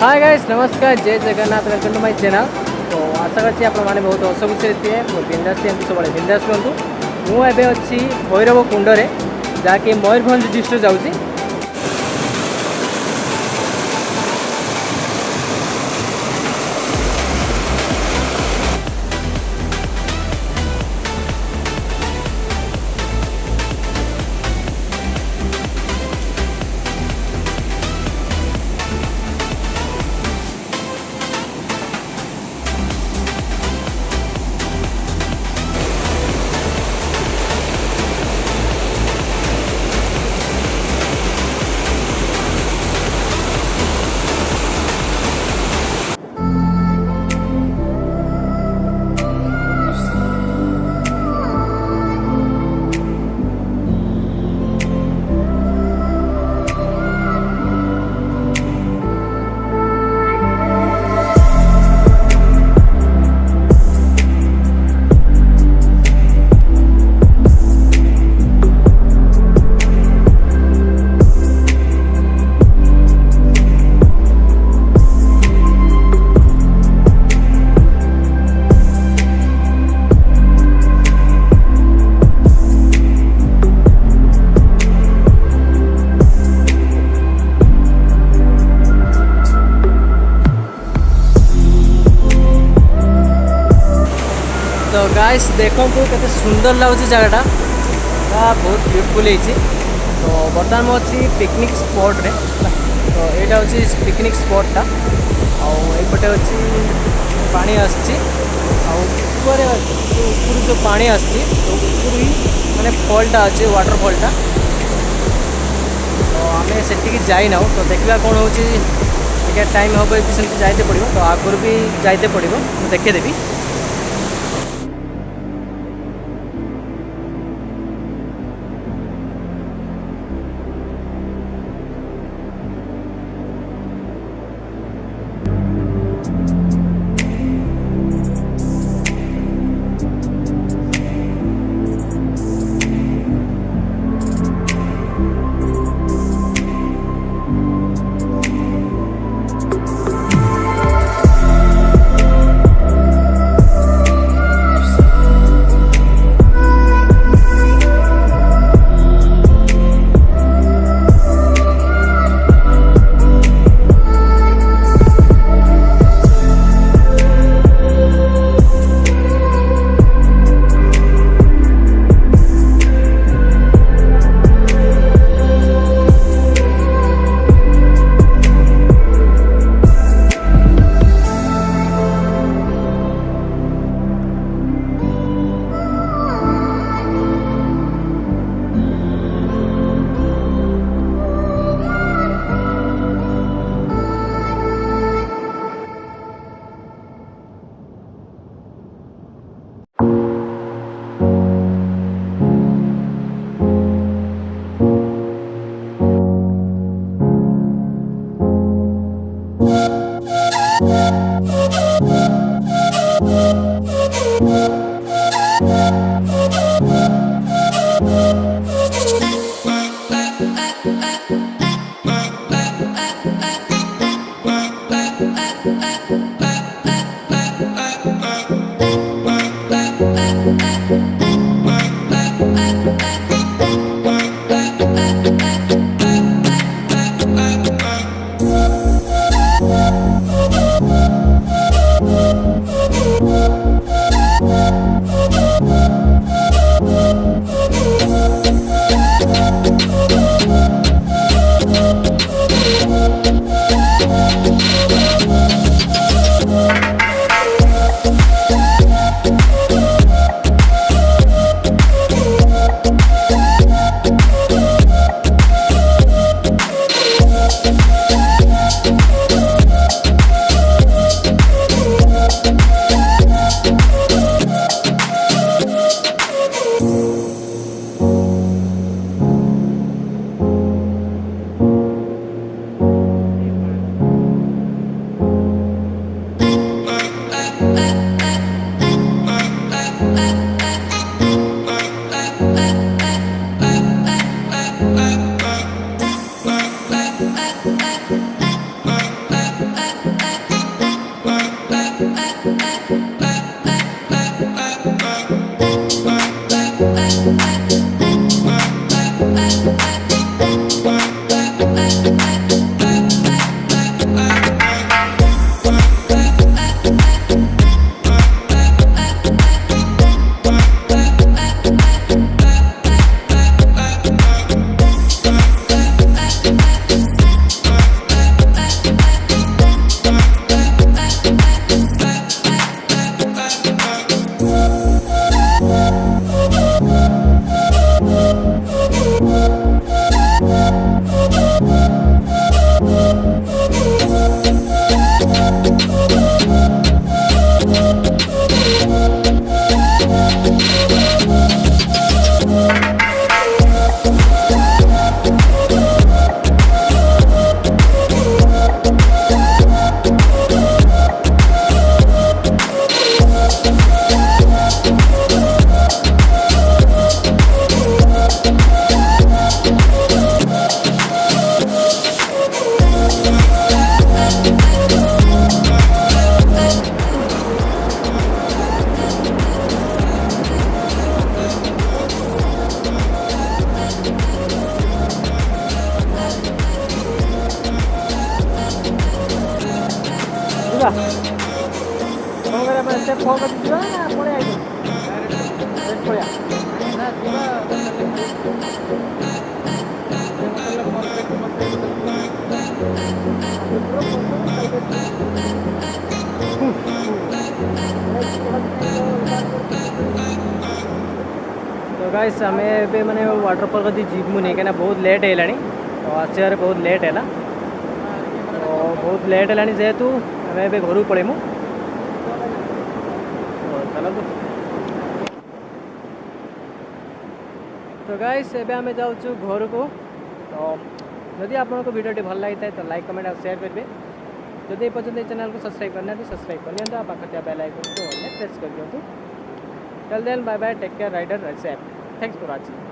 हाय guys, नमस्कार, जय Jagannath, welcome to my channel. तो आशा करছি आपने बहुत हस खुशी थे और बिंदास एमती सब बिंदास रुहतु। मुझे अच्छी भैरव कुंडे जहाँकि मयूरभंज डिस्ट्रिक्ट जाऊँगी। तो गाइस देखो केते सुंदर लगुच जगटा बहुत ब्यूटीफुल होती। तो बर्तमान मुझे अच्छी पिकनिक स्पॉट रे। तो यहाँ हूँ पिकनिक स्पॉटा आईपटे अच्छी पानी आसपर जो पानी आसती तो ऊपर ही मैंने फॉल्टा अच्छे वाटरफॉलटा। तो आम से जाइना तो देखा कौन हो टाइम हम से जाते पड़ो। तो आगुरी भी जाते पड़ो देखेदेवी। कौन करें मैं स्टेप फोर कर दिया ना पड़े आई डायरेक्ट पड़े ना तो गाइस आमे ए माने वाटरफॉल कदी जीवमु नहीं कहना बहुत लेट है तो आसार बहुत लेट है तो बहुत लेट है जेहेतु आमे ए घर पड़ेमु चलो तो गाइस एबे आमे जाऊँ घर को तो जदि आपको वीडियो भल लगी था तो लाइक कमेंट और शेयर करेंगे जदि पर्यटन चैनल को सब्सक्राइब करना तो सब्सक्राइब कर लिया पाखे बेल आइकन को प्रेस कर दिखाँ चल then bye bye take care ride safe thanks for watching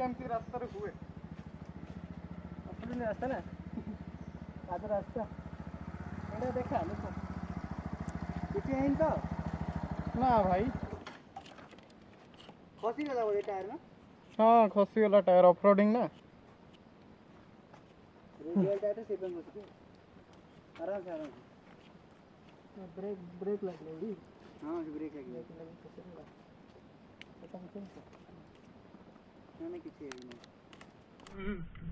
एमती रास्ता हुए अपने रास्ता ना आज रास्ता एटा देखा लोक किसी है तो ना भाई खसी गला बोले टायर ना हाँ खसी वाला टायर ऑफ रोडिंग ना रेडियल टायर से बंद हो आराम से ब्रेक ब्रेक लग रही हां ब्रेक लगी पता नहीं किसी है